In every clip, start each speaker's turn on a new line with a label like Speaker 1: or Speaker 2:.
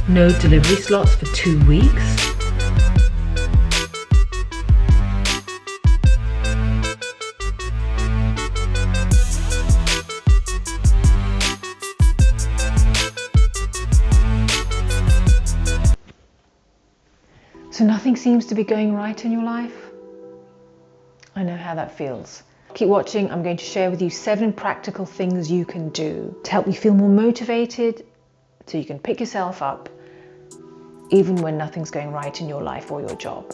Speaker 1: No delivery slots for 2 weeks. So nothing seems to be going right in your life? I know how that feels. Keep watching. I'm going to share with you 7 practical things you can do to help you feel more motivated so you can pick yourself up even when nothing's going right in your life or your job.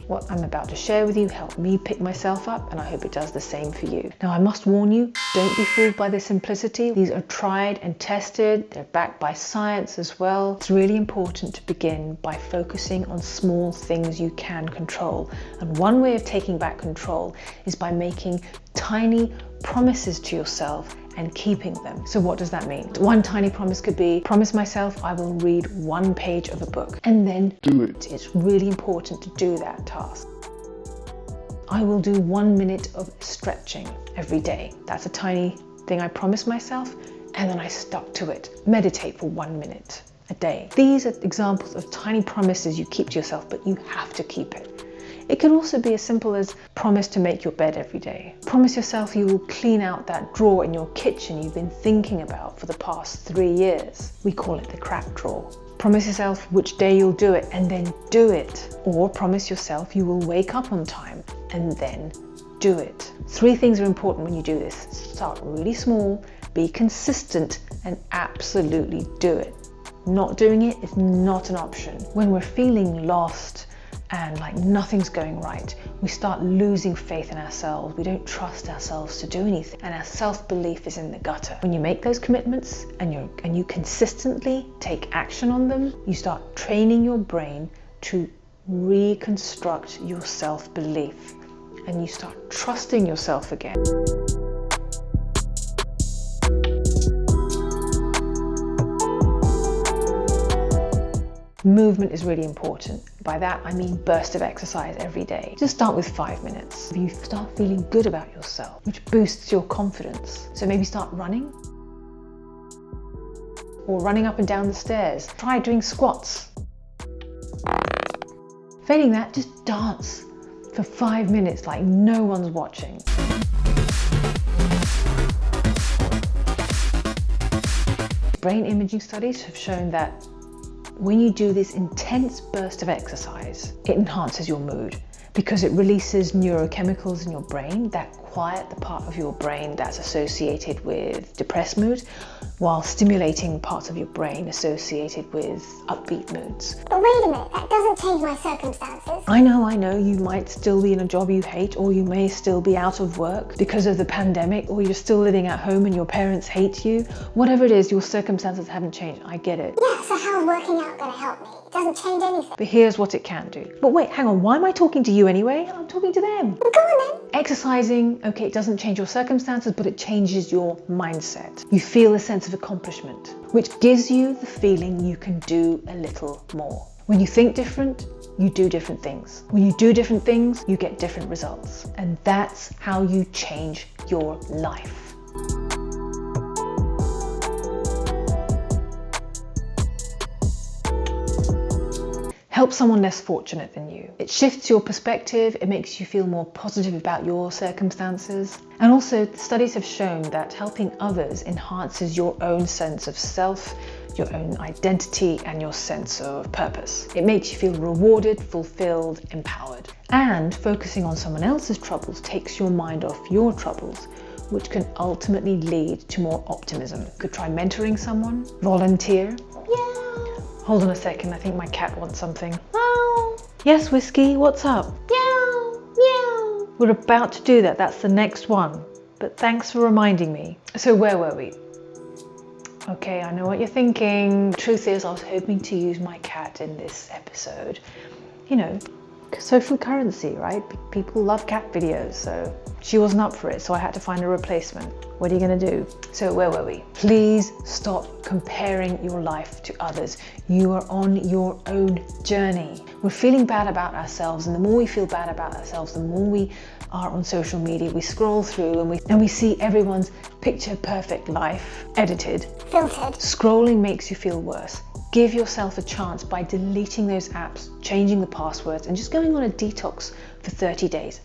Speaker 1: What I'm about to share with you helped me pick myself up, and I hope it does the same for you. Now, I must warn you, don't be fooled by the simplicity. These are tried and tested. They're backed by science as well. It's really important to begin by focusing on small things you can control. And one way of taking back control is by making tiny promises to yourself and keeping them. So what does that mean? One tiny promise could be, promise myself I will read 1 page of a book, and then do it. It's really important to do that task. I will do 1 minute of stretching every day. That's a tiny thing I promised myself, and then I stuck to it. Meditate for 1 minute a day. These are examples of tiny promises you keep to yourself, but you have to keep it. It could also be as simple as promise to make your bed every day. Promise yourself you will clean out that drawer in your kitchen you've been thinking about for the past 3 years. We call it the crap drawer. Promise yourself which day you'll do it and then do it. Or promise yourself you will wake up on time and then do it. 3 things are important when you do this. Start really small, be consistent, and absolutely do it. Not doing it is not an option. When we're feeling lost and like nothing's going right, we start losing faith in ourselves. We don't trust ourselves to do anything, and our self-belief is in the gutter. When you make those commitments and you consistently take action on them, you start training your brain to reconstruct your self-belief, and you start trusting yourself again. Movement is really important. By that, I mean bursts of exercise every day. Just start with 5 minutes. You start feeling good about yourself, which boosts your confidence. So maybe start running or running up and down the stairs. Try doing squats. Failing that, just dance for 5 minutes like no one's watching. Brain imaging studies have shown that when you do this intense burst of exercise, it enhances your mood because it releases neurochemicals in your brain that quiet the part of your brain that's associated with depressed mood, while stimulating parts of your brain associated with upbeat moods.
Speaker 2: But wait a minute, that doesn't change my circumstances.
Speaker 1: I know, you might still be in a job you hate, or you may still be out of work because of the pandemic, or you're still living at home and your parents hate you. Whatever it is, your circumstances haven't changed, I get it.
Speaker 2: Yeah, so how's working out going to help me? It doesn't change anything.
Speaker 1: But here's what it can do. But wait, hang on, why am I talking to you anyway? I'm talking to them.
Speaker 2: Well, go on then.
Speaker 1: Exercising, okay, it doesn't change your circumstances, but it changes your mindset. You feel a sense of accomplishment, which gives you the feeling you can do a little more. When you think different, you do different things. When you do different things, you get different results. And that's how you change your life. Help someone less fortunate than you. It shifts your perspective, it makes you feel more positive about your circumstances. And also, studies have shown that helping others enhances your own sense of self, your own identity, and your sense of purpose. It makes you feel rewarded, fulfilled, empowered. And focusing on someone else's troubles takes your mind off your troubles, which can ultimately lead to more optimism. You could try mentoring someone, volunteer.
Speaker 2: Yeah.
Speaker 1: Hold on a second, I think my cat wants something.
Speaker 2: Meow.
Speaker 1: Yes, Whiskey, what's up?
Speaker 2: Meow. Meow.
Speaker 1: We're about to do that, that's the next one. But thanks for reminding me. So where were we? Okay, I know what you're thinking. Truth is, I was hoping to use my cat in this episode, social currency, right? People love cat videos, so she wasn't up for it, so I had to find a replacement. What are you gonna do? So where were we? Please stop comparing your life to others. You are on your own journey. We're feeling bad about ourselves, and the more we feel bad about ourselves, the more we are on social media. We scroll through and we see everyone's picture perfect life, edited,
Speaker 2: Filtered.
Speaker 1: Scrolling makes you feel worse. Give yourself a chance by deleting those apps, changing the passwords, and just going on a detox for 30 days.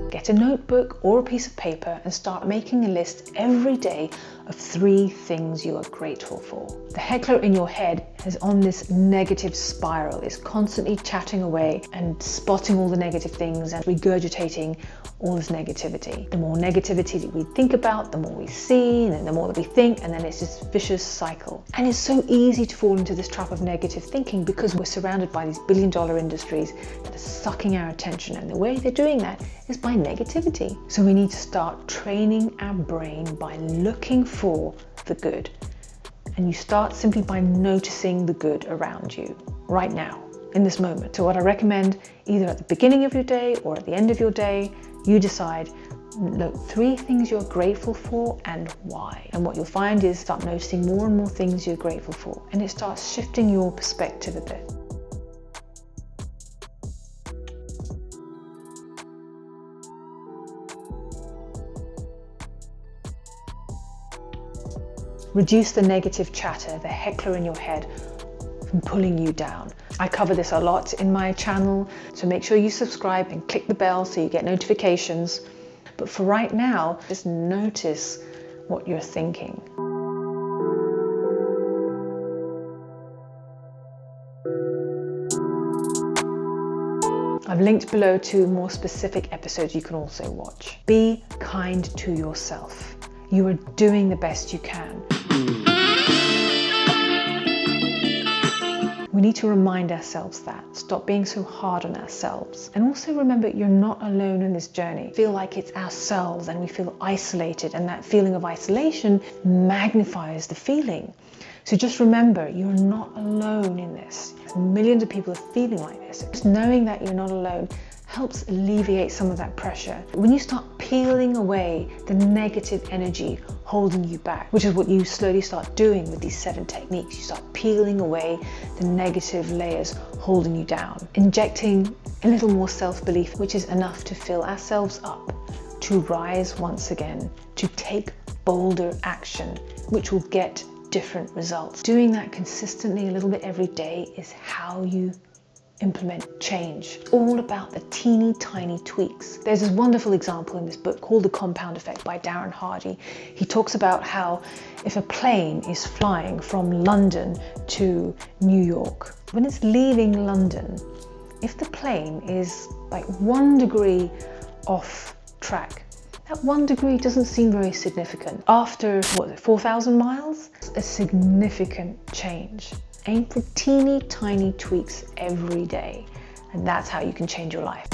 Speaker 1: Get a notebook or a piece of paper and start making a list every day of 3 things you are grateful for. The heckler in your head is on this negative spiral. It's constantly chatting away and spotting all the negative things and regurgitating all this negativity. The more negativity that we think about, the more we see, and then the more that we think, and then it's this vicious cycle. And it's so easy to fall into this trap of negative thinking because we're surrounded by these billion-dollar industries that are sucking our attention, and the way they're doing that is by negativity. So we need to start training our brain by looking for the good. And you start simply by noticing the good around you right now, in this moment. So what I recommend, either at the beginning of your day or at the end of your day, you decide, look, 3 things you're grateful for and why. And what you'll find is start noticing more and more things you're grateful for, and it starts shifting your perspective a bit. Reduce the negative chatter, the heckler in your head, from pulling you down. I cover this a lot in my channel, so make sure you subscribe and click the bell so you get notifications. But for right now, just notice what you're thinking. I've linked below 2 more specific episodes you can also watch. Be kind to yourself. You are doing the best you can. We need to remind ourselves that. Stop being so hard on ourselves. And also remember, you're not alone in this journey. Feel like it's ourselves and we feel isolated, and that feeling of isolation magnifies the feeling. So just remember, you're not alone in this. Millions of people are feeling like this. Just knowing that you're not alone helps alleviate some of that pressure. When you start peeling away the negative energy holding you back, which is what you slowly start doing with these 7 techniques, you start peeling away the negative layers holding you down, injecting a little more self-belief, which is enough to fill ourselves up, to rise once again, to take bolder action, which will get different results. Doing that consistently a little bit every day is how you implement change. All about the teeny tiny tweaks. There's this wonderful example in this book called The Compound Effect by Darren Hardy. He talks about how if a plane is flying from London to New York, when it's leaving London, if the plane is like 1 degree off track, that 1 degree doesn't seem very significant. After, 4,000 miles? A significant change. Aim for teeny tiny tweaks every day, and that's how you can change your life.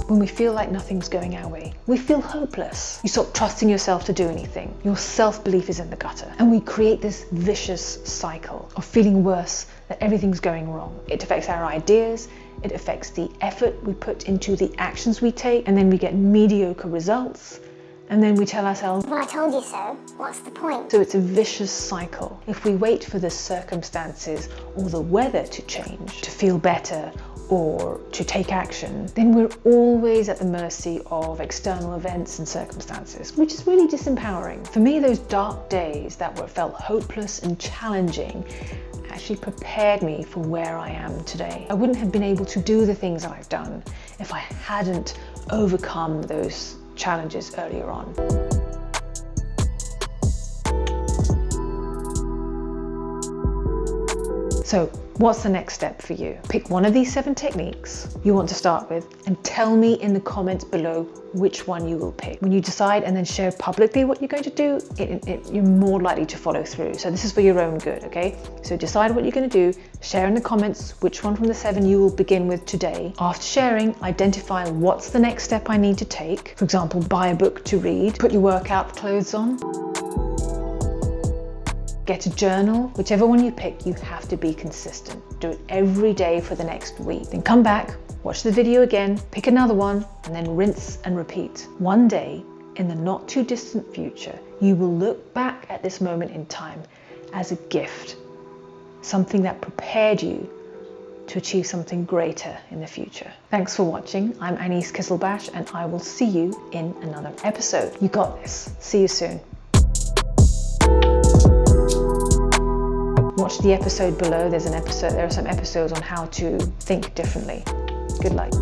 Speaker 1: When we feel like nothing's going our way, we feel hopeless. You stop trusting yourself to do anything. Your self-belief is in the gutter, and we create this vicious cycle of feeling worse, that everything's going wrong. It affects our ideas, it affects the effort we put into the actions we take, and then we get mediocre results, and then we tell ourselves,
Speaker 2: well, I told you so, what's the point?
Speaker 1: So it's a vicious cycle. If we wait for the circumstances or the weather to change to feel better or to take action, then we're always at the mercy of external events and circumstances, which is really disempowering. For me, those dark days that felt hopeless and challenging actually prepared me for where I am today. I wouldn't have been able to do the things I've done if I hadn't overcome those challenges earlier on. So what's the next step for you? Pick one of these 7 techniques you want to start with and tell me in the comments below which one you will pick. When you decide and then share publicly what you're going to do, you're more likely to follow through. So this is for your own good, okay? So decide what you're going to do, share in the comments which one from the 7 you will begin with today. After sharing, identify what's the next step I need to take. For example, buy a book to read, put your workout clothes on, get a journal. Whichever one you pick, you have to be consistent. Do it every day for the next week. Then come back, watch the video again, pick another one, and then rinse and repeat. One day, in the not too distant future, you will look back at this moment in time as a gift, something that prepared you to achieve something greater in the future. Thanks for watching. I'm Anise Kisselbash, and I will see you in another episode. You got this. See you soon. Watch the episode below. There are some episodes on how to think differently. Good luck.